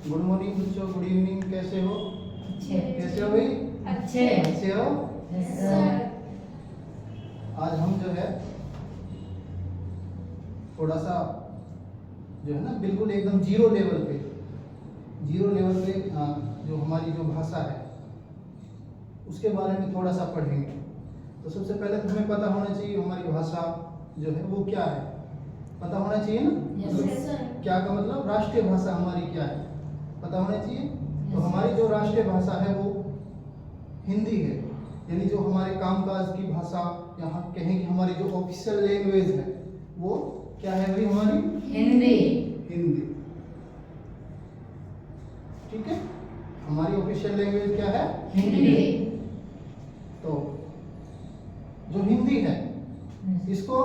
Good morning बच्चों, good evening, कैसे हो? अच्छे। कैसे हो भाई? अच्छे। अच्छे हो? Yes sir. आज हम जो है थोड़ा सा जो है ना बिल्कुल एकदम जीरो लेवल पे जो हमारी जो भाषा है उसके बारे में थोड़ा सा पढ़ेंगे। तो सबसे पहले तो हमें पता होना चाहिए हमारी भाषा जो है वो क्या है, पता होना चाहिए ना। Yes sir. क्या का मतलब राष्ट्रीय भाषा हमारी क्या है पता होना चाहिए। तो Yes, हमारी जो राष्ट्रीय भाषा है वो हिंदी है, यानी जो हमारे कामकाज की भाषा या हम कहें कि हमारी जो ऑफिशियल लैंग्वेज है वो क्या है भाई? हमारी हिंदी। हिंदी। ठीक है, हमारी ऑफिशियल लैंग्वेज क्या है? हिंदी। तो जो हिंदी है इसको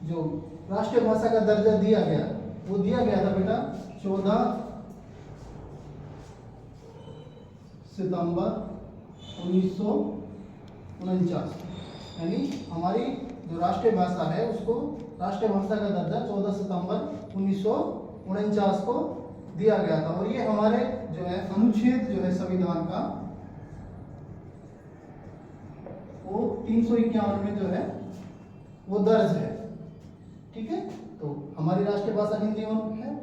जो राष्ट्रीय भाषा का दर्जा दिया गया वो दिया गया था बेटा 14 सितंबर 1949। यानी हमारी जो राष्ट्रीय भाषा है उसको राष्ट्रीय भाषा का दर्जा 14 सितंबर 1949 को दिया गया था। और ये हमारे जो है अनुच्छेद जो है संविधान का वो 351 में जो है वो दर्ज है। ठीक है, तो हमारी राष्ट्रीय भाषा हिंदी है,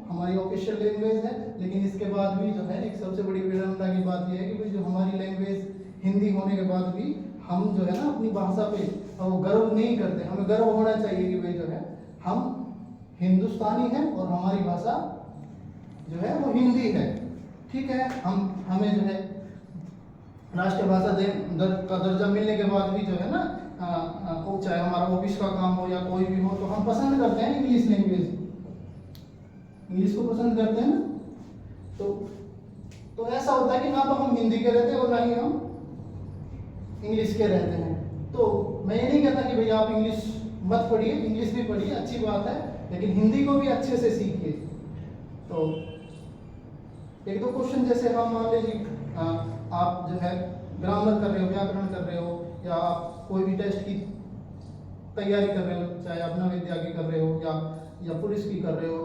हमारी ऑफिशियल लैंग्वेज है, लेकिन इसके बाद भी जो है एक सबसे बड़ी विडंबना की बात यह है कि भाई जो हमारी लैंग्वेज हिंदी होने के बाद भी हम जो है ना अपनी भाषा पे गर्व नहीं करते। हमें गर्व होना चाहिए कि भाई जो है हम हिंदुस्तानी हैं और हमारी भाषा जो है वो हिंदी है। ठीक है, हमें जो है राष्ट्रीय भाषा का दर्जा मिलने के बाद भी जो है ना चाहे हमारा ऑफिस का काम हो या कोई भी हो तो हम पसंद करते हैं इंग्लिश लैंग्वेज, इंग्लिश को पसंद करते हैं ना। तो ऐसा होता है कि ना तो हम हिंदी के रहते हैं और ना ही हम इंग्लिश के रहते हैं। तो मैं ये नहीं कहता कि भैया आप इंग्लिश मत पढ़िए, इंग्लिश भी पढ़िए, अच्छी बात है, लेकिन हिंदी को भी अच्छे से सीखिए। तो एक दो क्वेश्चन जैसे हम मान लीजिए आप जो है ग्रामर कर रहे हो, व्याकरण कर रहे हो, या आप कोई भी टेस्ट की तैयारी कर रहे हो, चाहे आप नवोदय की कर रहे हो या पुलिस की कर रहे हो,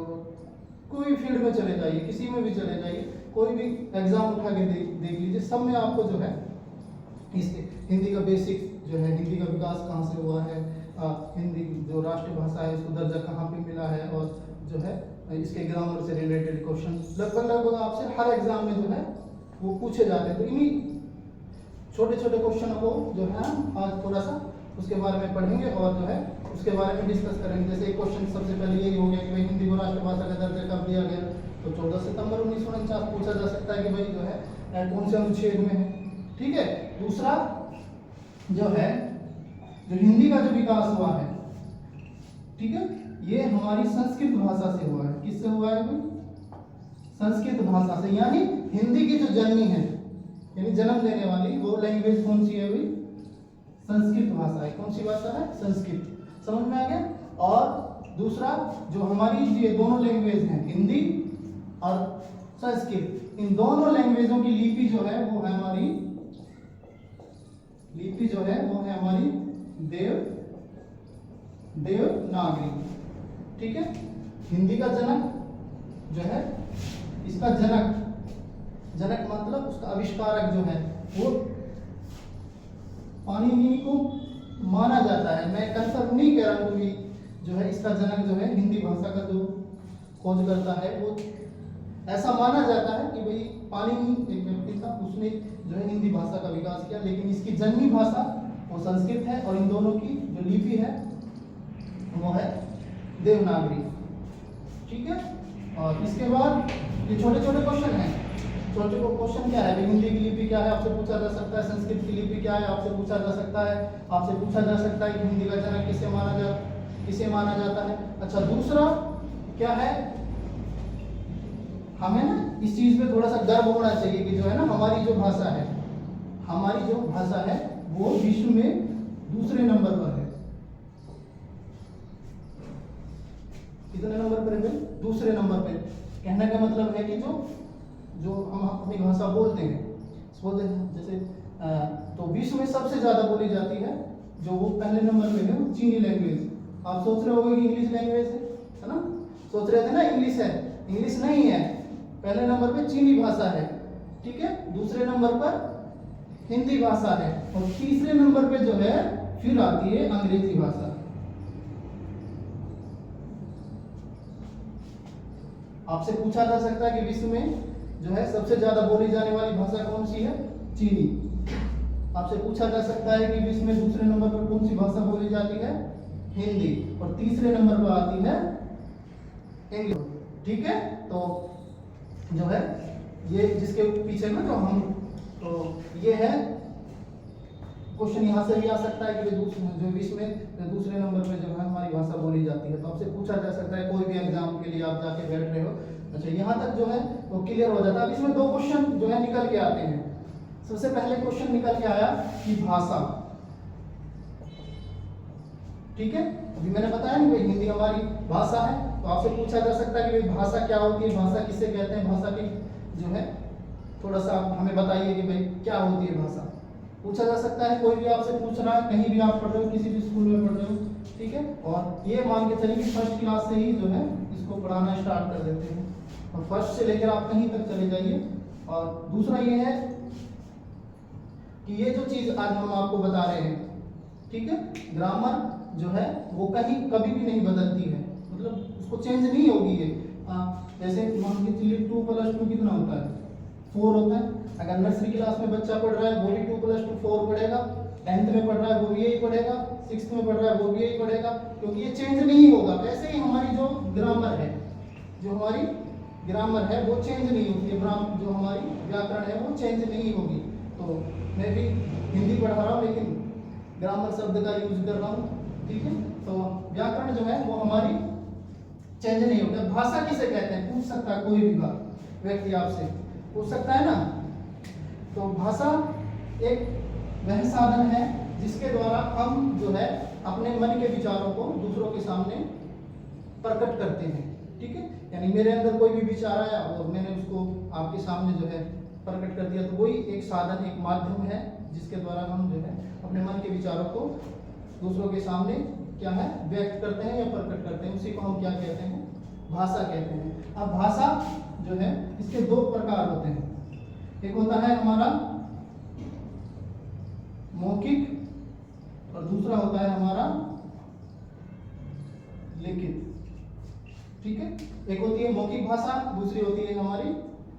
कोई भी फील्ड में चले जाइए, किसी में भी चले जाइए, कोई भी एग्जाम उठा के देख लीजिए, सब में आपको जो है इसके हिंदी का बेसिक जो है, हिंदी का विकास कहाँ से हुआ है, हिंदी जो राष्ट्रीय भाषा है इसको दर्जा कहाँ पे मिला है, और जो है इसके ग्रामर से रिलेटेड क्वेश्चन लगभग आपसे हर एग्जाम में जो है वो पूछे जाते हैं। तो इन्हीं छोटे छोटे क्वेश्चनों को जो है आज थोड़ा सा उसके बारे में पढ़ेंगे और जो है उसके बारे में डिस्कस करेंगे। जैसे एक क्वेश्चन सबसे पहले यही हो गया कि भाई हिंदी को राष्ट्रीय भाषा का दर्जा कब दिया गया, तो 14 सितंबर 1949 पूछा जा सकता है कि भाई जो है कौन से अनुच्छेद में है। ठीक है, दूसरा जो है जो हिंदी का जो विकास हुआ है, ठीक है, ये हमारी संस्कृत भाषा से हुआ है। किससे हुआ है भाई? संस्कृत भाषा से। यानी हिंदी की जो जननी है, यानी जन्म देने वाली वो लैंग्वेज कौन सी है भाई? संस्कृत भाषा है। कौन सी भाषा है? संस्कृत। समझ में आ गया। और दूसरा जो हमारी ये दोनों लैंग्वेज हैं, हिंदी और संस्कृत, इन दोनों लैंग्वेजों की लिपि जो है वो है हमारी देवनागरी। ठीक है, हिंदी का जनक जो है, इसका जनक मतलब उसका आविष्कारक जो है वो पाणिनि को माना जाता है। मैं कंफर्म नहीं कह रहा हूँ कि जो है इसका जनक जो है हिंदी भाषा का जो खोज करता है वो ऐसा माना जाता है कि भाई पाणिनि एक व्यक्ति था, उसने जो है हिंदी भाषा का विकास किया, लेकिन इसकी जननी भाषा वो संस्कृत है और इन दोनों की जो लिपि है वो है देवनागरी। ठीक है, और इसके बाद ये छोटे छोटे क्वेश्चन हैं। छोटे क्वेश्चन क्या है? हिंदी की लिपि क्या है आपसे पूछा जा सकता है, संस्कृत की लिपि क्या है आपसे पूछा जा सकता है, आपसे पूछा जा सकता है कि हिंदी का जनक किसे माना जाता है। अच्छा, दूसरा क्या है, हमें ना इस चीज पे थोड़ा सा गर्व होना चाहिए कि जो है ना हमारी जो भाषा है वो विश्व में दूसरे नंबर पर है। कितने नंबर पर है? दूसरे नंबर पे। कहने का मतलब है कि जो हम अपनी भाषा बोलते हैं जैसे तो विश्व में सबसे ज्यादा बोली जाती है जो वो पहले नंबर पे है वो चीनी लैंग्वेज। आप सोच रहे होंगे कि इंग्लिश लैंग्वेज है ना, सोच रहे थे ना इंग्लिश है, इंग्लिश नहीं है। पहले नंबर पे चीनी भाषा है, ठीक है, दूसरे नंबर पर हिंदी भाषा है, और तीसरे नंबर पे जो है फिर आती है अंग्रेजी भाषा। आपसे पूछा जा सकता है कि विश्व में जो है सबसे ज्यादा बोली जाने वाली भाषा कौन सी है? चीनी। आपसे पूछा जा सकता है कि विश्व में दूसरे नंबर पर कौन सी भाषा बोली जाती है? हिंदी। और तीसरे नंबर पर आती है इंग्लिश, ठीक है। तो जो है ये जिसके पीछे में जो हम, तो ये है क्वेश्चन, यहाँ से भी आ सकता है कि जो विश्व में दूसरे नंबर पे जो है हमारी भाषा बोली जाती है। तो आपसे पूछा जा सकता है कोई भी एग्जाम के लिए आप जाके बैठ रहे हो, अच्छा यहाँ तक जो है वो क्लियर हो जाता है। अब इसमें दो क्वेश्चन जो है निकल के आते हैं। सबसे पहले क्वेश्चन निकल के आया कि भाषा, ठीक है, अभी मैंने बताया ना भाई हिंदी हमारी भाषा है, तो आपसे पूछा जा सकता है कि भाई भाषा क्या होती है, भाषा किसे कहते हैं, भाषा की जो है थोड़ा सा आप हमें बताइए कि भाई क्या होती है भाषा। पूछा जा सकता है, कोई भी आपसे पूछ रहा है, कहीं भी आप पढ़ रहे हो, किसी भी स्कूल में पढ़ रहे हो, ठीक है। और ये मान के चलिए कि फर्स्ट क्लास से ही जो है इसको पढ़ाना स्टार्ट कर देते हैं, और फर्स्ट से लेकर आप कहीं तक चले जाइए। और दूसरा ये है कि ये जो चीज आज हम आपको बता रहे हैं, ठीक है, ग्रामर जो है वो कहीं कभी भी नहीं बदलती है, मतलब उसको चेंज नहीं होगी ये। जैसे मान के चलिए 2 + 2 कितना होता है? 4 होता है। अगर नर्सरी क्लास में बच्चा पढ़ रहा है वो भी 2 + 2 4 पढ़ेगा, 10th में पढ़ रहा है वो भी यही पढ़ेगा, 6th में पढ़ रहा है वो भी यही पढ़ेगा, क्योंकि ये चेंज नहीं होगा। वैसे ही हमारी जो ग्रामर है, जो हमारी ग्रामर है वो चेंज नहीं होती है, जो हमारी व्याकरण है वो चेंज नहीं होगी। तो मैं भी हिंदी पढ़ा रहा हूँ लेकिन ग्रामर शब्द का यूज कर रहा हूँ, ठीक है। तो व्याकरण जो है वो हमारी चेंज नहीं होता। भाषा किसे कहते हैं पूछ सकता है कोई भी व्यक्ति, आपसे पूछ सकता है ना। तो भाषा एक वह साधन है जिसके द्वारा हम जो है अपने मन के विचारों को दूसरों के सामने प्रकट करते हैं, ठीक है। यानी मेरे अंदर कोई भी विचार आया और मैंने उसको आपके सामने जो है प्रकट कर दिया, तो वही एक साधन, एक माध्यम है जिसके द्वारा हम जो है अपने मन के विचारों को दूसरों के सामने क्या है व्यक्त करते हैं या प्रकट करते हैं। उसी को हम क्या कहते हैं? भाषा कहते हैं। अब भाषा जो है इसके दो प्रकार होते हैं, एक होता है हमारा मौखिक और दूसरा होता है हमारा लिखित, ठीक है। एक होती है मौखिक भाषा, दूसरी होती है हमारी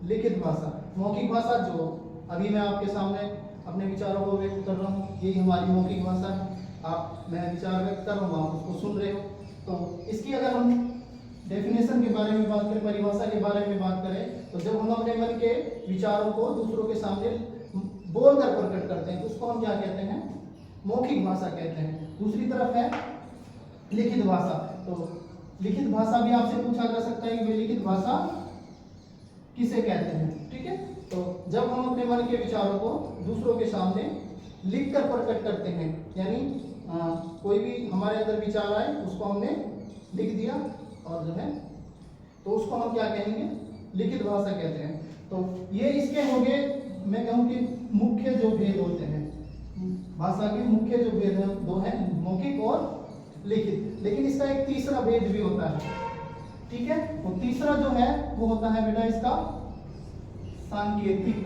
लिखित भाषा। मौखिक भाषा जो अभी मैं आपके सामने अपने विचारों को व्यक्त कर रहा हूँ, यही हमारी मौखिक भाषा है। आप मैं विचार व्यक्त कर रहा हूँ, आप उसको सुन रहे हो। तो इसकी अगर हम डेफिनेशन के बारे में बात करें, परिभाषा के बारे में बात करें, तो जब हम अपने मन के विचारों को दूसरों के सामने बोलकर प्रकट करते हैं तो उसको हम क्या कहते हैं? मौखिक भाषा कहते हैं। दूसरी तरफ है लिखित भाषा। तो लिखित भाषा भी आपसे पूछा जा सकता है कि लिखित भाषा किसे कहते हैं, ठीक है। तो जब हम अपने मन के विचारों को दूसरों के सामने लिखकर प्रकट करते हैं, यानी कोई भी हमारे अंदर विचार आए उसको हमने लिख दिया और जो है तो उसको हम क्या कहेंगे? लिखित भाषा कहते हैं। तो ये इसके हो गए, मैं कहूँ कि मुख्य जो भेद होते हैं भाषा के, मुख्य जो भेद हैं दो हैं, मौखिक और लिखित। लेकिन इसका एक तीसरा भेद भी होता है, ठीक है। तो तीसरा जो है वो होता है बेटा इसका सांकेतिक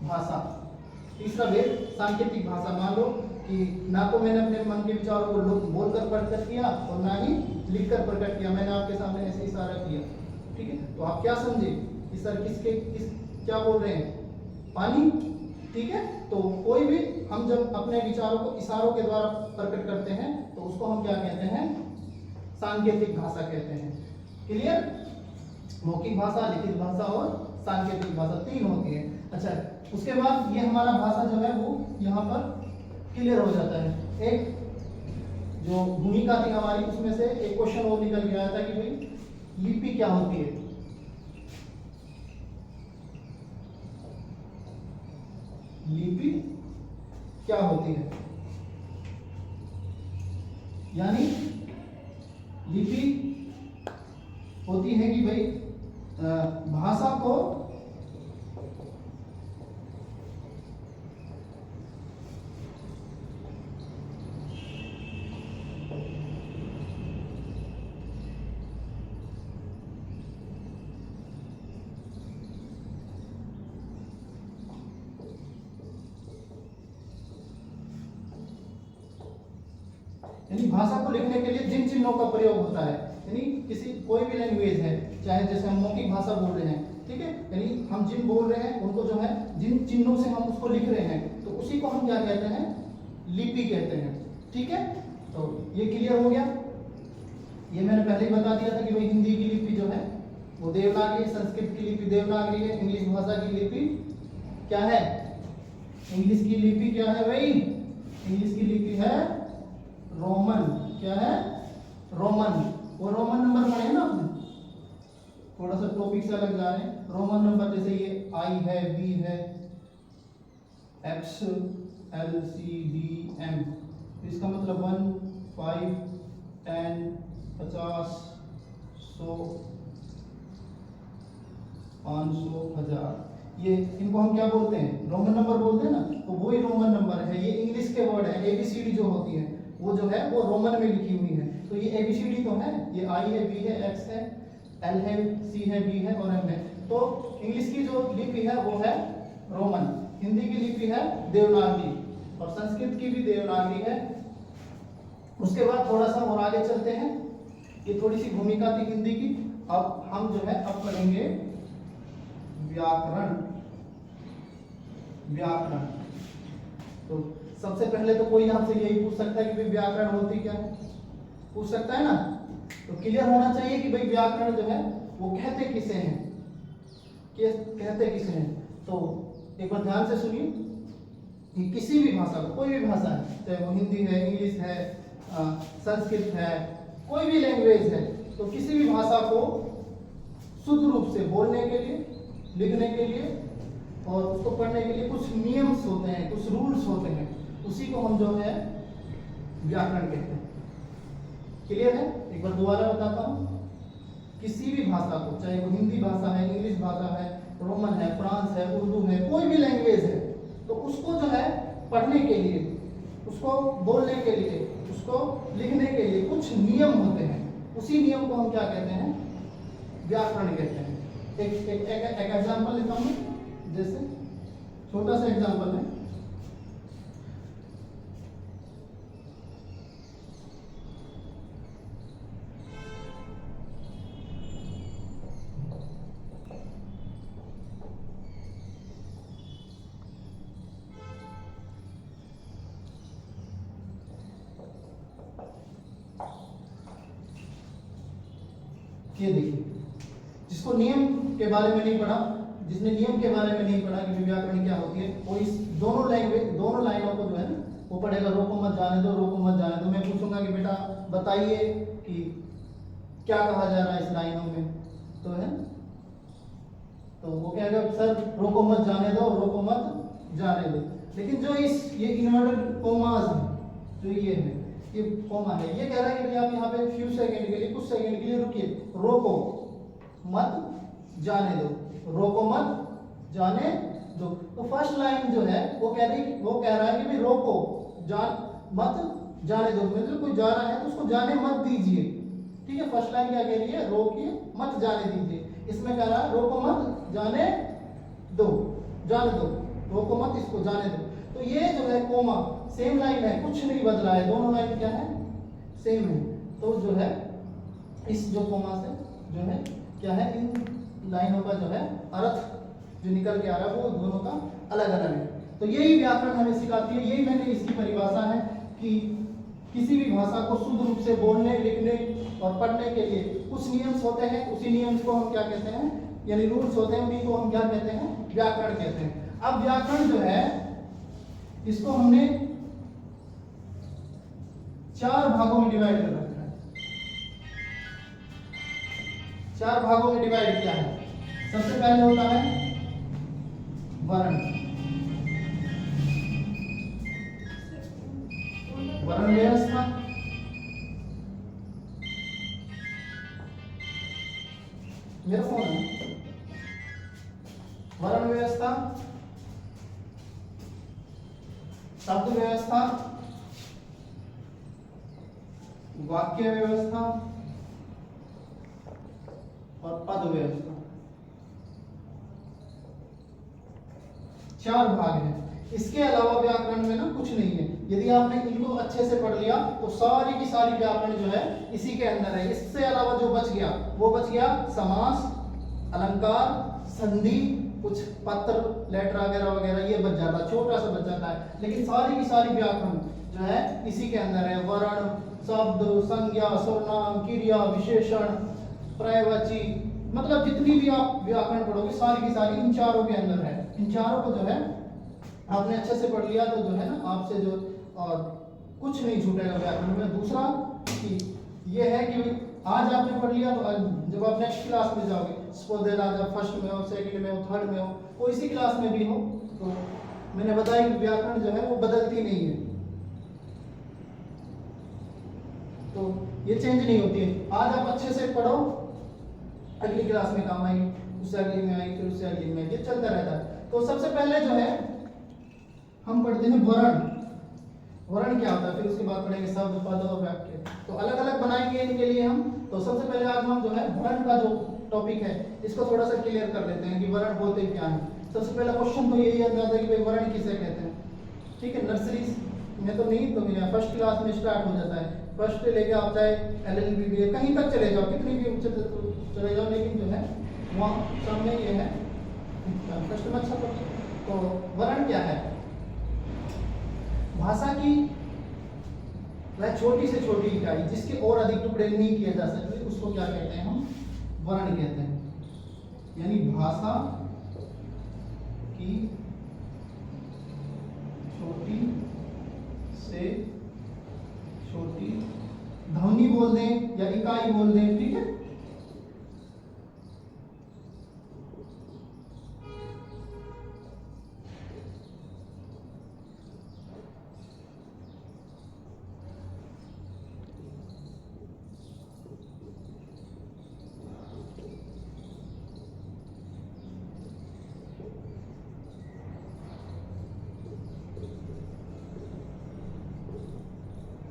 भाषा। तीसरा भेद सांकेतिक भाषा। मान लो कि ना तो मैंने अपने मन के विचारों को बोलकर प्रकट किया और ना ही लिखकर प्रकट किया, मैंने आपके सामने ऐसे इशारा किया, ठीक है। तो आप क्या समझे कि सर क्या बोल रहे हैं? पानी, ठीक है। तो कोई भी हम जब अपने विचारों को इशारों के द्वारा प्रकट करते हैं तो उसको हम क्या कहते हैं? सांकेतिक भाषा कहते हैं। क्लियर? मौखिक भाषा, लिखित भाषा और सांकेतिक भाषा, तीन होती है। अच्छा, उसके बाद ये हमारा भाषा जो है वो यहाँ पर क्लियर हो जाता है। एक जो भूमिका थी हमारी उसमें से एक क्वेश्चन और निकल गया था कि भाई लिपि क्या होती है? लिपि क्या होती है? यानी लिपि होती है कि भाई भाषा को भाषा को लिखने के लिए जिन चिन्हों का प्रयोग होता है, यानी किसी कोई भी लैंग्वेज है, चाहे जैसे हम मौखिक भाषा बोल रहे हैं, ठीक है, यानी हम जिन बोल रहे हैं उनको जो है जिन चिन्हों से हम उसको लिख रहे हैं, तो उसी को हम क्या कहते हैं, लिपि कहते हैं। ठीक है, तो ये क्लियर हो गया। ये मैंने पहले ही बता दिया था कि भाई हिंदी की लिपि जो है वो देवनागरी, संस्कृत की लिपि देवनागरी है, इंग्लिश भाषा की लिपि क्या है, इंग्लिश की लिपि क्या है भाई, इंग्लिश की लिपि है रोमन। क्या है, रोमन। वो रोमन नंबर पढ़े ना आपने, थोड़ा सा टॉपिक से अलग जा रहे हैं। रोमन नंबर जैसे ये आई है, बी है, एक्स, एल, सी, डी, एम, इसका मतलब 1, 5, 10, 50, 100, 500, 1000, ये इनको हम क्या बोलते हैं, रोमन नंबर बोलते हैं ना। तो वही रोमन नंबर है। ये इंग्लिश के वर्ड है, एबीसीडी जो होती है वो जो है वो रोमन में लिखी हुई है। तो ये एबीसीडी तो है, ये आई है, बी है, एक्स है, एल है, सी है, डी है और एम है। तो इंग्लिश की जो लिपि है वो है रोमन, हिंदी की लिपि है देवनागरी और संस्कृत की भी देवनागरी है। उसके बाद थोड़ा सा और आगे चलते हैं, ये थोड़ी सी भूमिका थी हिंदी की। अब हम जो है अब पढ़ेंगे व्याकरण। व्याकरण, तो सबसे पहले तो कोई आपसे यही पूछ सकता है कि भाई व्याकरण होती क्या है, पूछ सकता है ना। तो क्लियर होना चाहिए कि भाई व्याकरण जो है वो कहते किसे हैं, कहते किसे हैं। तो एक बार ध्यान से सुनिए कि किसी भी भाषा को, कोई भी भाषा है, चाहे वो हिंदी है, इंग्लिश है, संस्कृत है, कोई भी लैंग्वेज है, तो किसी भी भाषा को शुद्ध रूप से बोलने के लिए, लिखने के लिए और उसको पढ़ने के लिए कुछ नियम्स होते हैं, कुछ रूल्स होते हैं, उसी को हम जो है व्याकरण कहते हैं। क्लियर है? एक बार दोबारा बताता हूँ, किसी भी भाषा को, चाहे वो हिंदी भाषा है, इंग्लिश भाषा है, रोमन है, फ्रांस है, उर्दू है, कोई भी लैंग्वेज है, तो उसको जो है पढ़ने के लिए, उसको बोलने के लिए, उसको लिखने के लिए कुछ नियम होते हैं। उसी नियम को हम क्या कहते हैं, व्याकरण कहते हैं। एक एग्जांपल लेता हूँ, जैसे छोटा सा एग्जांपल है, ये देखिए, जिसको नियम के बारे में नहीं पढ़ा, जिसने नियम के बारे में नहीं पढ़ा कि व्याकरण क्या होती है, वो इस दोनों लैंग्वेज, दोनों लाइनों को जो है ना वो पढ़ेगा, रोको मत जाने दो, रोको मत जाने दो। मैं पूछूंगा कि बेटा बताइए कि क्या कहा जा रहा है इस लाइनों में, तो है, तो वो कहेगा सर रोको मत जाने दो, रोको मत जाने दो। लेकिन जो ये इन्वर्टेड कोमास है, जो ये है, ये कोमा है, ये कह रहा है कि आप यहाँ पे फ्यू सेकंड के लिए, कुछ सेकंड के लिए रुकिए, रोको मत जाने दो, रोको मत जाने दो। तो फर्स्ट लाइन जो है वो कह रहा है कि भाई रोको मत जाने दो, मतलब कोई जा रहा है तो उसको जाने मत दीजिए। ठीक है, फर्स्ट लाइन क्या कह रही है, रोकिए मत जाने दीजिए। इसमें कह रहा है रोको मत जाने दो, जाने दो, रोको मत इसको जाने दो। तो ये जो है कोमा सेम लाइन है, कुछ नहीं बदला है, दोनों लाइन क्या है, सेम है। तो जो है इस जो कोमा से जो है क्या है, इन लाइनों का जो है अर्थ जो निकल के आ रहा है वो दोनों का अलग अलग है। तो यही व्याकरण हमें सिखाती है, यही मैंने इसकी परिभाषा है कि किसी भी भाषा को शुद्ध रूप से बोलने, लिखने और पढ़ने के लिए कुछ नियम्स होते हैं, उसी नियम्स को हम क्या कहते हैं, यानी रूल्स होते हैं, उन्हीं को हम क्या कहते हैं, व्याकरण कहते हैं। अब व्याकरण जो है इसको हमने 4 भागों में डिवाइड कर रखा है, 4 भागों में डिवाइड किया है। सबसे पहले होता है वर्ण, वर्ण व्यवस्था, मेरा फोन है, वर्ण व्यवस्था, शब्द व्यवस्था, वाक्य व्यवस्था और पद व्यवस्था। 4 भाग हैं। इसके अलावा व्याकरण में ना कुछ नहीं है। यदि आपने इनको अच्छे से पढ़ लिया तो सारी की सारी व्याकरण जो है इसी के अंदर है। इससे अलावा जो बच गया वो बच गया समास, अलंकार, संधि, कुछ पत्र, लेटर वगैरह वगैरह, ये बच जाता, छोटा सा बच जाता है। लेकिन सारी की सारी व्याकरण जो है इसी के अंदर है। वर्ण, शब्द, संज्ञा, सर्वनाम, क्रिया, विशेषण, पर्यायवाची, मतलब जितनी भी आप व्याकरण पढ़ोगे सारी की सारी इन चारों के अंदर है। इन चारों को जो है आपने अच्छे से पढ़ लिया तो जो है ना आपसे जो और कुछ नहीं छूटेगा व्याकरण में। दूसरा कि ये है कि आज आपने पढ़ लिया तो जब आप नेक्स्ट क्लास में जाओगे, सपोज आज आप फर्स्ट में हो, सेकंड में हो, थर्ड में हो, कोई सी क्लास में भी हो, तो मैंने बताया कि व्याकरण जो है वो बदलती नहीं है, तो ये चेंज नहीं होती है। आज आप अच्छे से पढ़ो, अगली क्लास में काम आएगी, उससे अगली में आएगी, फिर उससे अगली में, ये चलता रहता है। तो सबसे पहले जो है हम पढ़ते हैं वर्ण। वर्ण क्या होता है, फिर उसके बाद पढ़ेंगे शब्द, पद और वाक्य। तो अलग अलग बनाएंगे इनके लिए हम। तो सबसे पहले आज हम जो है वर्ण का जो टॉपिक है इसको थोड़ा सा क्लियर कर लेते हैं कि वर्ण होते क्या है। सबसे पहला क्वेश्चन तो यही आता है कि भाई वर्ण किसे कहते हैं। ठीक है, नर्सरी में तो नहीं, तो मेरा फर्स्ट क्लास में स्टार्ट हो जाता है। फर्स्ट से लेके आप चाहे LLB भी कहीं तक चले जाओ, कितनी भी ऊंचे चले जाओ, लेकिन जो है वहाँ सामने ये है फर्स्ट में। अच्छा, तो वर्ण क्या है? भाषा की वह छोटी से छोटी इकाई जिसके और अधिक टुकड़े नहीं किए जा सकते, उसको क्या कहते हैं? हम वर्ण कहते हैं। यानी भाषा की छोटी से छोटी ध्वनि बोल दें या इकाई बोल दें, ठीक है।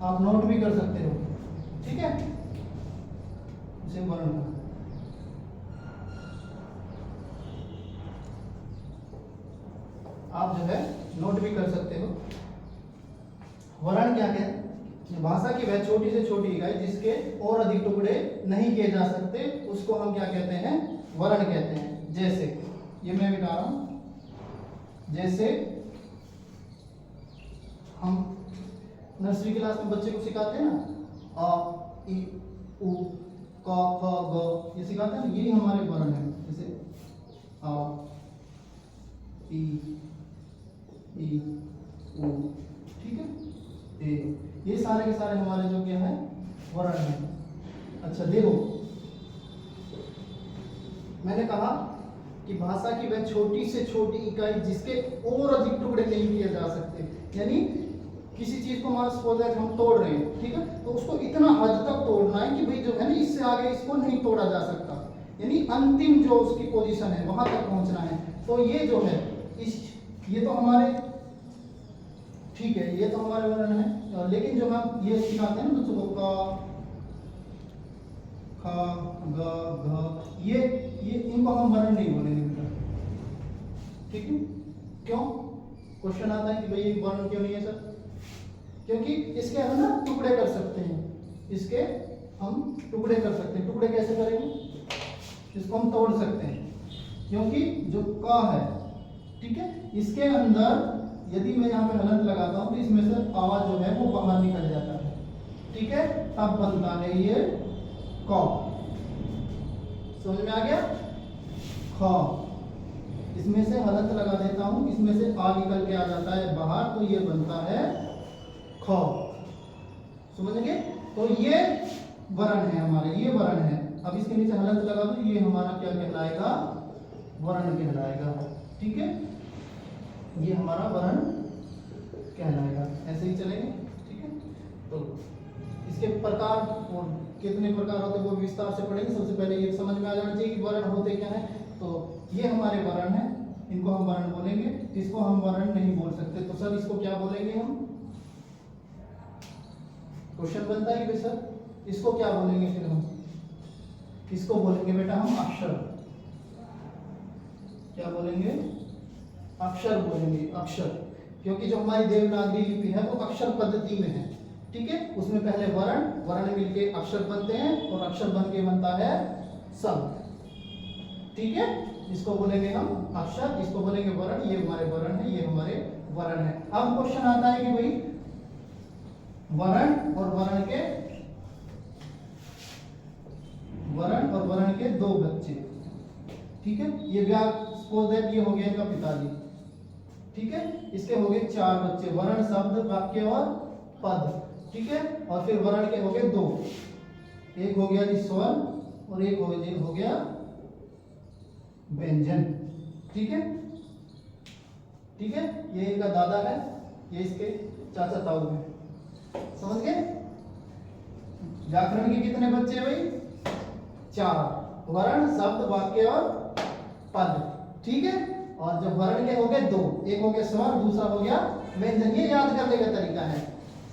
आप नोट भी कर सकते हो, ठीक है, इसे वर्ण। आप जो है नोट भी कर सकते हो। वर्ण क्या है? भाषा की वह छोटी से छोटी इकाई जिसके और अधिक टुकड़े नहीं किए जा सकते, उसको हम क्या कहते हैं? वर्ण कहते हैं। जैसे ये मैं मिटा रहा हूं, जैसे हम नर्सरी क्लास में बच्चे को सिखाते हैं ना, अ, इ, उ, क, ख, ग, ये सिखाते हैं ना, यही हमारे वर्ण है। जैसे अ, इ, उ, ठीक है, ए, ये सारे के सारे हमारे जो क्या है वर्ण है। अच्छा देखो, मैंने कहा कि भाषा की वह छोटी से छोटी इकाई जिसके और अधिक टुकड़े नहीं किए जा सकते, यानी किसी चीज को हमारा सपोज है हम तोड़ रहे हैं, ठीक है, तो उसको इतना हद तक तोड़ना है कि भाई जो है ना इससे आगे इसको नहीं तोड़ा जा सकता, यानी अंतिम जो उसकी पोजीशन है वहां तक पहुंचना है। तो ये जो है ये तो हमारे, ठीक है, ये तो हमारे वर्ण है। लेकिन जो हम ये सिखाते हैं ना बच्चों को, क, ख, ग, घ, ये इनको हम वर्ण नहीं बोलेंगे, ठीक है। क्यों? क्वेश्चन आता है कि भाई वर्ण क्यों नहीं है सर? क्योंकि इसके हम ना टुकड़े कर सकते हैं, इसके हम टुकड़े कर सकते हैं। टुकड़े कैसे करेंगे? इसको हम तोड़ सकते हैं, क्योंकि जो क है, ठीक है, इसके अंदर यदि मैं यहाँ पे हलंत लगाता हूँ तो इसमें से आवाज जो है वो बाहर निकल जाता है, ठीक है, तब बनता है ये क। समझ में आ गया? ख, इसमें से हलंत लगा देता हूँ, इसमें से आ निकल के आ जाता है बाहर, तो ये बनता है ख। समझ गए? तो ये वर्ण है हमारे, ये वर्ण है। अब इसके नीचे हलंत लगा दो, ये हमारा क्या कहलाएगा? वर्ण कहलाएगा, ठीक है, ये हमारा वर्ण कहलाएगा। ऐसे ही चलेंगे, ठीक है। तो इसके प्रकार और कितने प्रकार होते हैं वो विस्तार से पढ़ेंगे। सबसे पहले ये समझ में आ जाना चाहिए कि वर्ण होते क्या है। तो ये हमारे वर्ण है, इनको हम वर्ण बोलेंगे, इसको हम वर्ण नहीं बोल सकते। तो सर इसको क्या बोलेंगे हम? क्वेश्चन बनता है कि भाई सर इसको क्या बोलेंगे? फिर हम इसको बोलेंगे बेटा हम अक्षर। क्या बोलेंगे? अक्षर बोलेंगे, अक्षर। क्योंकि जो हमारी देवनागरी लिपि है वो अक्षर पद्धति में है, ठीक है। उसमें पहले वर्ण मिलके अक्षर बनते हैं और अक्षर बन के बनता है शब्द, ठीक है। इसको बोलेंगे हम अक्षर, इसको बोलेंगे वर्ण। ये हमारे वर्ण है, ये हमारे वर्ण है। अब क्वेश्चन आता है कि भाई वर्ण और वर्ण के दो बच्चे, ठीक है। ये सपोज दैट ये हो गया इनका पिताजी, ठीक है। इसके हो गए 4 बच्चे, वर्ण, शब्द, वाक्य और पद, ठीक है। और फिर वर्ण के हो गए 2, एक हो गया जी स्वर और एक हो गया व्यंजन, ठीक है, ठीक है। ये इनका दादा है, ये इसके चाचा ताऊ है, समझ गए। व्याकरण के कितने बच्चे भाई? 4, वर्ण, शब्द, वाक्य और पद, ठीक है। और जब वर्ण के हो गए 2, एक हो गया स्वर, दूसरा हो गया व्यंजन। ये याद करने का तरीका है।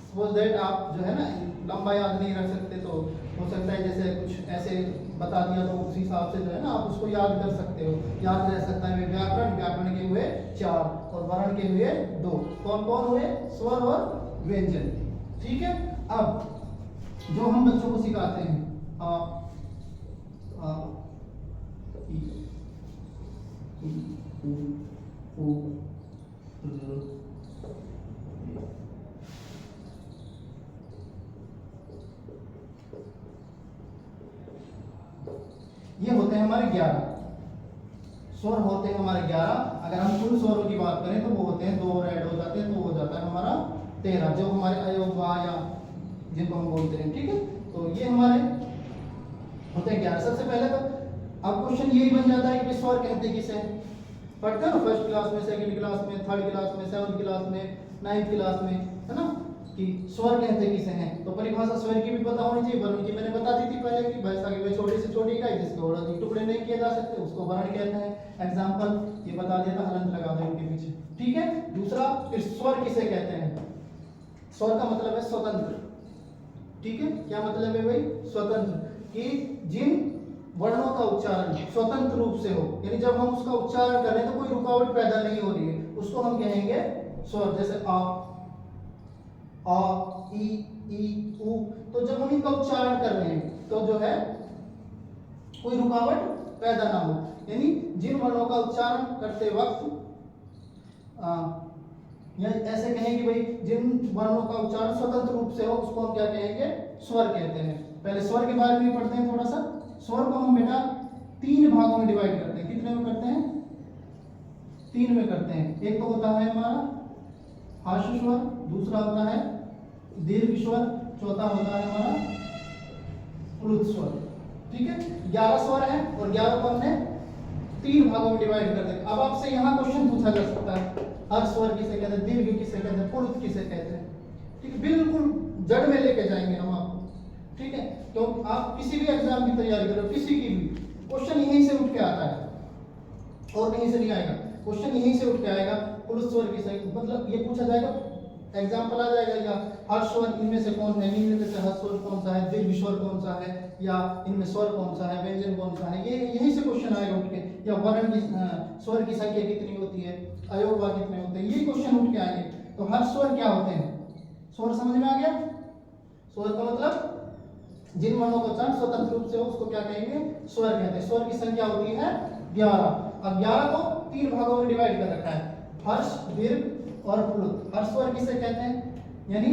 सपोज दैट आप जो है ना लंबा याद नहीं रख सकते तो हो सकता है जैसे कुछ ऐसे बता दिया तो उस हिसाब से जो है ना आप उसको याद कर सकते हो, याद रह सकता है। व्याकरण के हुए 4 और वर्ण के हुए 2। कौन कौन हुए? स्वर और व्यंजन, ठीक है। अब जो हम बच्चों को सिखाते हैं ये होते हैं हमारे 11 स्वर, होते हैं हमारे 11। अगर हम कुल स्वरों की बात करें तो वो होते हैं 2 और ऐड हो जाते हैं तो हो जाता है हमारा 13, जो हमारे अयोग या जिनको हम बोलते हैं, ठीक है। तो ये हमारे होते हैं 11। सबसे पहले तो अब क्वेश्चन यही बन जाता है कि स्वर कहते किसे? पढ़ते हो फर्स्ट क्लास में, सेकंड क्लास में, थर्ड क्लास में, 7th क्लास में, 9th क्लास में, है ना, कि स्वर कहते किसे हैं। तो परिभाषा स्वर की भी पता होनी चाहिए, वर्ण की मैंने बता दी थी पहले कि भैंसा की छोटी से छोटी इकाई जिसको और टुकड़े नहीं किए जा सकते उसको वर्ण कहते हैं। एग्जांपल ये बता दिया था, हलंत लगा दो इनके पीछे, ठीक है। दूसरा, फिर स्वर किसे कहते हैं? स्वर का मतलब है स्वतंत्र, ठीक है। क्या मतलब है भाई? स्वतंत्र, कि जिन वर्णों का उच्चारण स्वतंत्र रूप से हो, यानी जब हम उसका उच्चारण कर रहे हैं तो कोई रुकावट पैदा नहीं हो रही है, उसको हम कहेंगे स्वर। जैसे आ, ई, उ। तो जब हम इनका उच्चारण कर रहे हैं तो जो है कोई रुकावट पैदा ना हो, यानी जिन वर्णों का उच्चारण करते वक्त या ऐसे कहें कि भाई जिन वर्णों का उच्चारण स्वतंत्र रूप से हो उसको हम क्या कहेंगे? स्वर कहते हैं। पहले स्वर के बारे में पढ़ते हैं थोड़ा सा। स्वर को हम बेटा 3 भागों में डिवाइड करते हैं। कितने में करते हैं? 3 में करते हैं। एक तो होता है हमारा हास्य स्वर, दूसरा होता है दीर्घ स्वर, चौथा होता है हमारा प्लुत स्वर, ठीक है। 11 स्वर है और 11 को हमने 3 भागों में डिवाइड कर दिया। अब आपसे यहाँ क्वेश्चन पूछा जा सकता है, हर स्वर किसे कहते हैं, दीर्घ किसे कहते हैं, प्लुत किसे कहते हैं, ठीक है। बिल्कुल जड़ में लेके जाएंगे हम आपको, ठीक है। तो आप किसी भी एग्जाम की तैयारी करो, किसी की भी, क्वेश्चन यहीं से उठ के आता है और कहीं से नहीं आएगा। क्वेश्चन यहीं से उठ के आएगा। पुरुष स्वर किसे, मतलब ये पूछा जाएगा, एग्जाम्पल आ जाएगा, या हर स्वर इनमें से कौन है, निम्न में से हर स्वर कौन सा है, दीर्घ स्वर कौन सा है, या इनमें स्वर कौन सा है, व्यंजन कौन सा है, ये यहीं से क्वेश्चन आएगा उठ के। या वर्ण की स्वर की संख्या कितनी होती है, अयोग कितने होते हैं, ये क्वेश्चन उठ के आएंगे। तो हर स्वर क्या होते हैं? स्वर समझ में आ गया? स्वर का मतलब जिन वर्णों का उच्चारण स्वतंत्र रूप से हो उसको क्या कहेंगे? स्वर कहते हैं। स्वर की संख्या होती है 11। अब 11 को 3 भागों में डिवाइड कर रखा है, हर्ष, दीर्घ और प्लुत। हर्ष स्वर किसे कहते हैं? यानी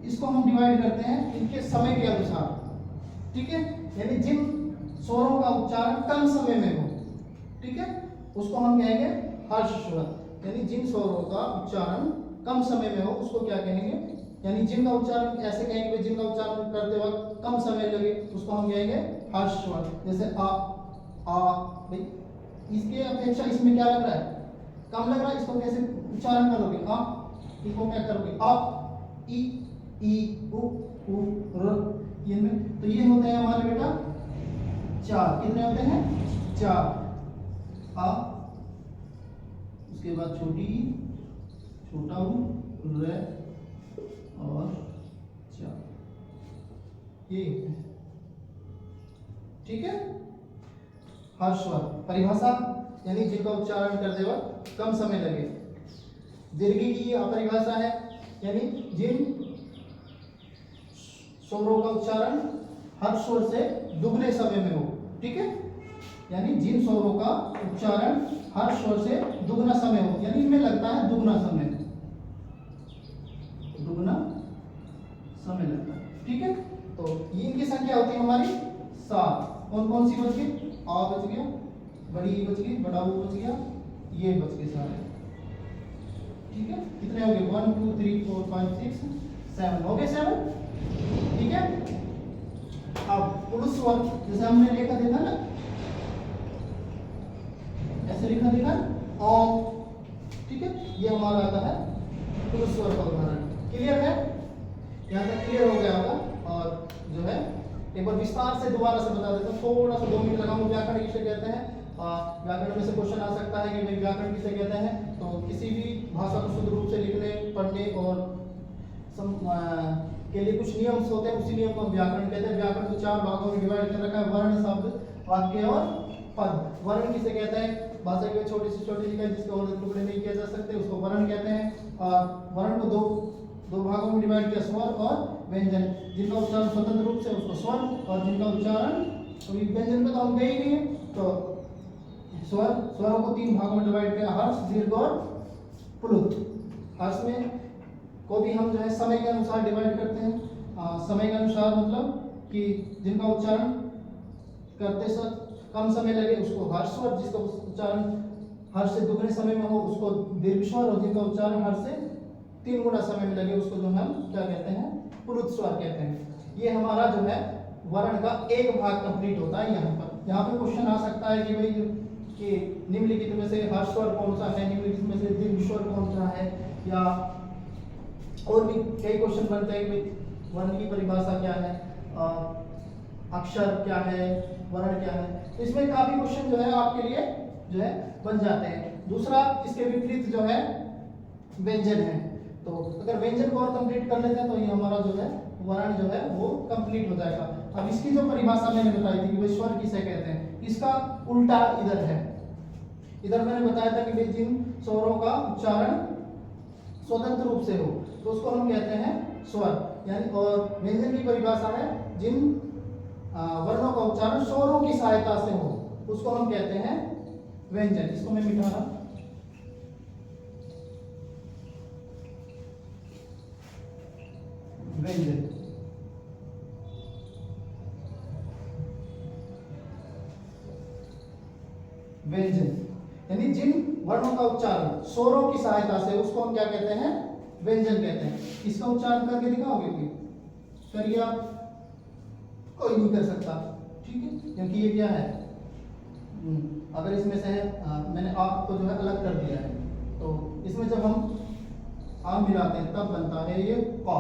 इसको हम डिवाइड करते हैं इनके समय के अनुसार, ठीक है। यानी जिन स्वरों का उच्चारण कम समय में हो, ठीक है, उसको हम कहेंगे हर्ष स्वर। यानी जिन स्वरों का उच्चारण कम समय में हो उसको क्या कहेंगे? यानी जिनका उच्चारण ऐसे कहेंगे, जिनका उच्चारण करते वक्त कम समय लगे उसको हम कहेंगे हर्ष स्वर। जैसे आ, भाई इसके अपेक्षा इसमें क्या लग रहा है? कम लग रहा है, इसको कैसे उच्चारण करोगे? आ, इसको क्या करोगे? आ, ई, उ, र, ये में। तो ये होते हैं हमारे बेटा 4। कितने होते हैं? 4। आ, उसके बाद छोटी ई, छोटा उ, र और 4, ये होते हैं, ठीक है। हर्ष स्वर परिभाषा, यानी जिनका उच्चारण करते वक्त कम समय लगे। दीर्घ की परिभाषा है, यानी जिन स्वरों का उच्चारण हर स्वर से दुगने समय में हो। ठीक है, यानी जिन स्वरों का उच्चारण हर स्वर से दुगना समय हो, यानी इनमें लगता है दुगना समय, दुगना समय लगता है। ठीक है, तो ये इनकी संख्या होती है हमारी 7। कौन कौन सी बच गई? आ बच गया, बड़ी ई बच गई, बड़ा ऊ बच गया, ये बच गए सारे। ठीक है, कितने हो गए? 1 2 3 4 5 6 7 हो गए 7। ठीक है, अब पुरुष स्वर जैसे हमने लिखा देखा ना, ऐसे लिखा देखा ओम। ठीक है, ये हमारा आता है पुरुष स्वर का उदाहरण। क्लियर है? यहाँ तक क्लियर हो गया होगा। और जो है एक बार विस्तार से दोबारा से बता देता हूँ, थोड़ा सा 2 मिनट लगाऊंगा। व्याकरण किसे कहते हैं? व्याकरण में से क्वेश्चन आ सकता है कि भाई व्याकरण किसे कहते हैं। तो किसी भी भाषा को शुद्ध रूप से लिखने, पढ़ने और के लिए कुछ नियम होते हैं, उसी नियम को हम व्याकरण कहते हैं। व्याकरण को 4 भागों में डिवाइड कर रखा है, वर्ण, शब्द, वाक्य और पद। वर्ण किसे कहते हैं? भाषा की छोटी सी इकाई जिसको और टुकड़े नहीं किया जा सकते, उसको वर्ण कहते हैं। और वर्ण को दो भागों में डिवाइड किया, स्वर और व्यंजन। जिनका उच्चारण स्वतंत्र रूप से उसको स्वर, और जिनका उच्चारण अभी व्यंजन पे तो हम गए ही नहीं है, तो स्वरों को 3 भागों में डिवाइड किया, हर्ष, दीर्घ और प्लुत। हर्ष में को भी हम जो है समय के अनुसार डिवाइड करते हैं। समय के अनुसार मतलब कि जिनका उच्चारण करते समय कम समय लगे उसको हर्ष स्वर, जिसका उच्चारण हर्ष से दुगने समय में हो उसको दीर्घ स्वर, और जिनका उच्चारण हर्ष से 3 गुना समय में लगे उसको जो हम क्या कहते हैं? प्लुत स्वर कहते हैं। ये हमारा जो है वर्ण का एक भाग कंप्लीट होता है। यहाँ पे क्वेश्चन आ सकता है कि भाई कि निम्नलिखित में से हर्ष स्वर कौन सा है, निम्नलिखित में से दीर्घ स्वर कौन सा है, या और भी कई क्वेश्चन बनते हैं कि भाई वर्ण की परिभाषा क्या है, अक्षर क्या है, वर्ण क्या है। तो इसमें काफी क्वेश्चन जो है आपके लिए जो है बन जाते हैं। दूसरा इसके विपरीत जो है व्यंजन है। तो अगर व्यंजन को और कंप्लीट कर लेते हैं तो ये हमारा जो है वर्ण जो है वो कंप्लीट हो जाएगा। अब इसकी जो परिभाषा मैंने बताई थी कि भाई स्वर किसे कहते हैं, इसका उल्टा इधर है। इधर मैंने बताया था कि भाई जिन स्वरों का उच्चारण स्वतंत्र रूप से हो तो उसको हम कहते हैं स्वर, यानी और व्यंजन की परिभाषा है जिन वर्णों का उच्चारण स्वरों की सहायता से हो उसको हम कहते हैं व्यंजन। इसको मैं मिटा रहा, व्यंजन। व्यंजन यानी जिन वर्णों का उच्चारण स्वरों की सहायता से उसको हम क्या कहते हैं? व्यंजन कहते हैं। इसका उच्चारण करके दिखाओगे कि करिए आप? कोई नहीं कर सकता, ठीक है, क्योंकि ये क्या है? अगर इसमें से मैंने आप को जो है अलग कर दिया है, तो इसमें जब हम आ मिलाते हैं तब बनता है ये क,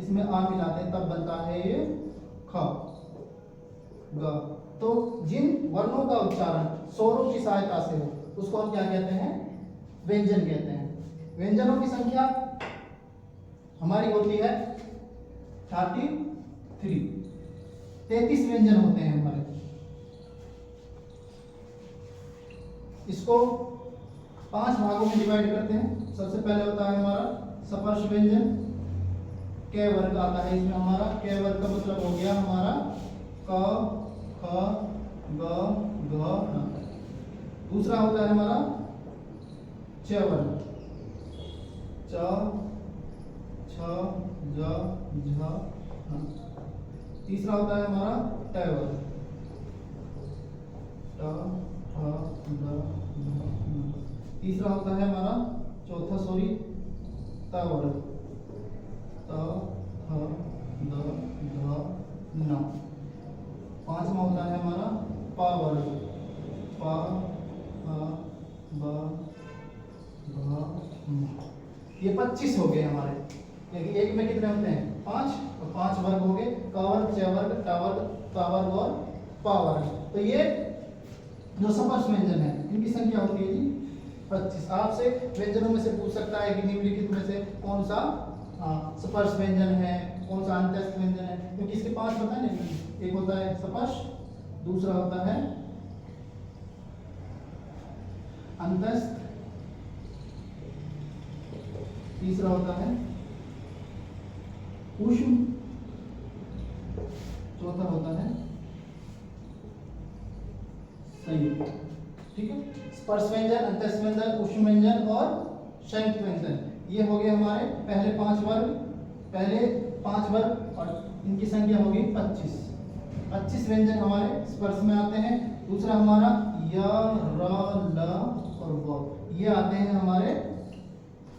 इसमें आ मिलाते हैं तब बनता है ये ख, ग। तो जिन वर्णों का उच्चारण स्वरों की सहायता से हो उसको हम क्या कहते हैं? व्यंजन कहते हैं। व्यंजनों की संख्या हमारी होती है 33 व्यंजन होते हैं हमारे। इसको 5 भागों में डिवाइड करते हैं। सबसे पहले होता है हमारा स्पर्श व्यंजन, क वर्ग आता है इसमें हमारा। क वर्ग का मतलब हो गया हमारा क, ख, ग, घ, न। दूसरा होता है हमारा च वर्ग, च, छ, ज, झ, न। तीसरा होता है हमारा ट वर्ग, ट, ठ, ड, न। तीसरा होता है हमारा चौथा त वर्ग, त, थ, द, ध, न। पांचवा होता है हमारा प वर्ग, प, फ, ब, भ, म। ये 25 हो गए हमारे, क्योंकि एक में कितने होते हैं? 5, और 5 वर्ग हो गए। क वर्ग, च वर्ग, ट वर्ग, त वर्ग और प वर्ग। तो ये जो स्पर्श व्यंजन है इनकी संख्या होती है जी 25। आपसे व्यंजनों में से पूछ सकता है कि निम्नलिखित में से कौन सा स्पर्श व्यंजन है, कौन सा अंतस्थ व्यंजन है, क्योंकि इसके 5 पता नहीं। एक होता है स्पर्श, दूसरा होता है अंतस्थ, तीसरा होता है ऊष्म, चौथा होता है संयुक्त। ठीक है, स्पर्श व्यंजन, अंतस्थ व्यंजन, ऊष्म व्यंजन और संयुक्त व्यंजन, ये हो गए हमारे पहले 5 वर्ग और इनकी संख्या होगी 25। 25 व्यंजन हमारे स्पर्श में आते हैं। दूसरा हमारा य, र, ल और व, ये आते हैं हमारे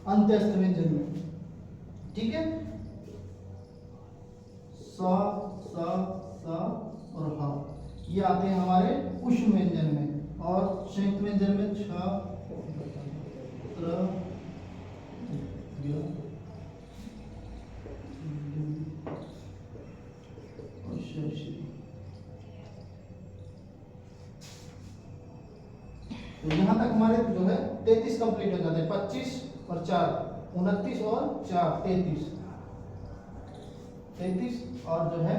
अंत्यस्थ व्यंजन में। ठीक है, स, स और ह, ये आते हैं हमारे ऊष्म व्यंजन में। और संयुक्त व्यंजन में छ, त्र, य और श। तो यहाँ तक हमारे जो है 33 कंप्लीट हो जाते हैं। 25 और 4 29 और 4 33 और जो है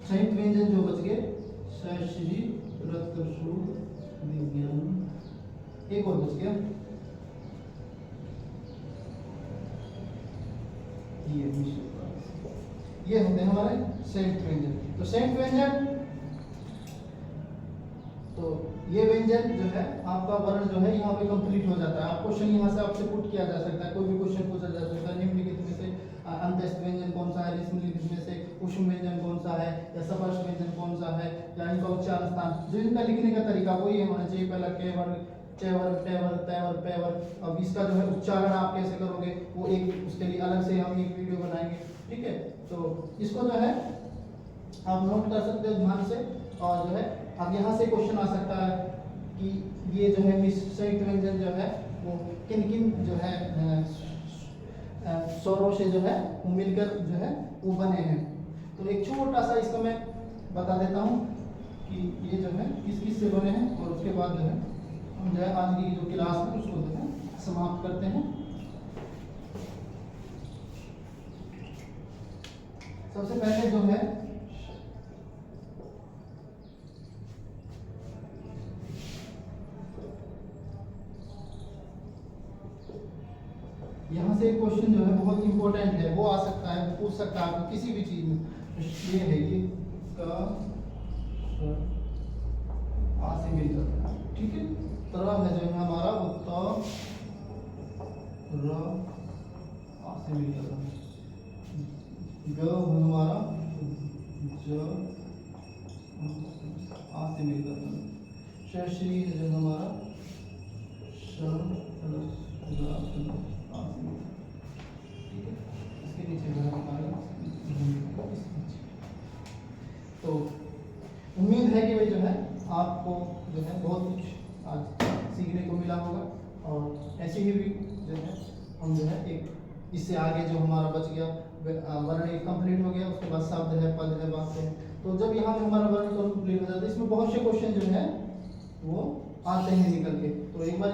संयुक्त व्यंजन जो बच गए श, श्री, रक्त, शूल, विज्ञान, एक और बच गया ये होते हैं हमारे संयुक्त व्यंजन। तो संयुक्त व्यंजन, तो ये व्यंजन जो है आपका वर्ण जो है यहाँ पे कंप्लीट हो जाता है। आप क्वेश्चन यहाँ से आपसे पुट किया जा सकता है, कोई भी क्वेश्चन पूछा जा सकता है। निम्नलिखित में से अंत्यस्थ व्यंजन कौन सा है, निम्नलिखित में से ऊष्म व्यंजन कौन सा है, या स्पर्श व्यंजन कौन सा है, या इनका उच्चारण स्थान, जो इनका लिखने का तरीका वही होना चाहिए। पहला के वर्ग, च वर्ग, ट वर्ग, त वर्ग, प वर्ग। अब इसका जो है उच्चारण आप कैसे करोगे वो एक उसके लिए अलग से हम एक वीडियो बनाएंगे। ठीक है, तो इसको जो है आप नोट कर सकते हो ध्यान से। और जो है अब यहाँ से क्वेश्चन आ सकता है कि ये जो है संयुक्त व्यंजन जो है वो किन किन जो है स्वरों से जो है वो मिलकर जो है वो बने हैं। तो एक छोटा सा इसको मैं बता देता हूँ कि ये जो है किस किस से बने हैं, और उसके बाद जो है हम जो है आज की जो क्लास है उसको जो है समाप्त करते हैं। सबसे पहले जो है यहाँ से एक क्वेश्चन जो है बहुत इंपॉर्टेंट है, वो आ सकता है, पूछ सकता है आपको किसी भी चीज में। ये है ये का आ से मिलकर, ठीक है। तरह है जो है हमारा वो त र आ से मिलकर, ग हमारा ज आ से मिलकर, श्री जो हमारा श इसके नीचे जो है हमारा। तो उम्मीद है कि भाई जो है आपको जो है बहुत कुछ आज सीखने को मिला होगा, और ऐसे ही भी जो है हम जो है एक इससे आगे जो हमारा बच गया वर्ण एक कंप्लीट हो गया, उसके बाद शब्द है, पद है, वाक्य है। तो जब यहाँ पे हमारा वर्ण कंप्लीट हो जाता है, इसमें बहुत से क्वेश्चन जो है वो आते हैं निकल के। तो एक बार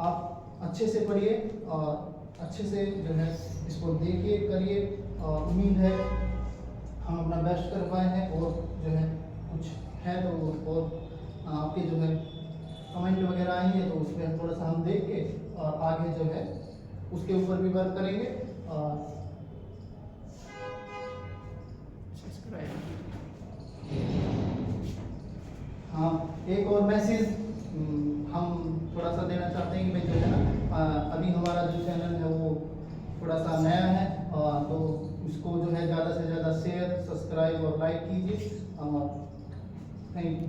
आप अच्छे से पढ़िए और अच्छे से जो है इसको देखिए, करिए, और उम्मीद है हम अपना बेस्ट कर पाए हैं। और जो है कुछ है तो और आपके जो है कमेंट वगैरह आएंगे तो उसमें थोड़ा सा हम देख के और आगे जो है उसके ऊपर भी वर्क करेंगे। और हाँ, एक और मैसेज हम थोड़ा सा देना चाहते हैं कि भाई जो है ना अभी हमारा जो चैनल है वो थोड़ा सा नया है, तो इसको जो है ज़्यादा से ज़्यादा शेयर, सब्सक्राइब और लाइक कीजिए। Thank you.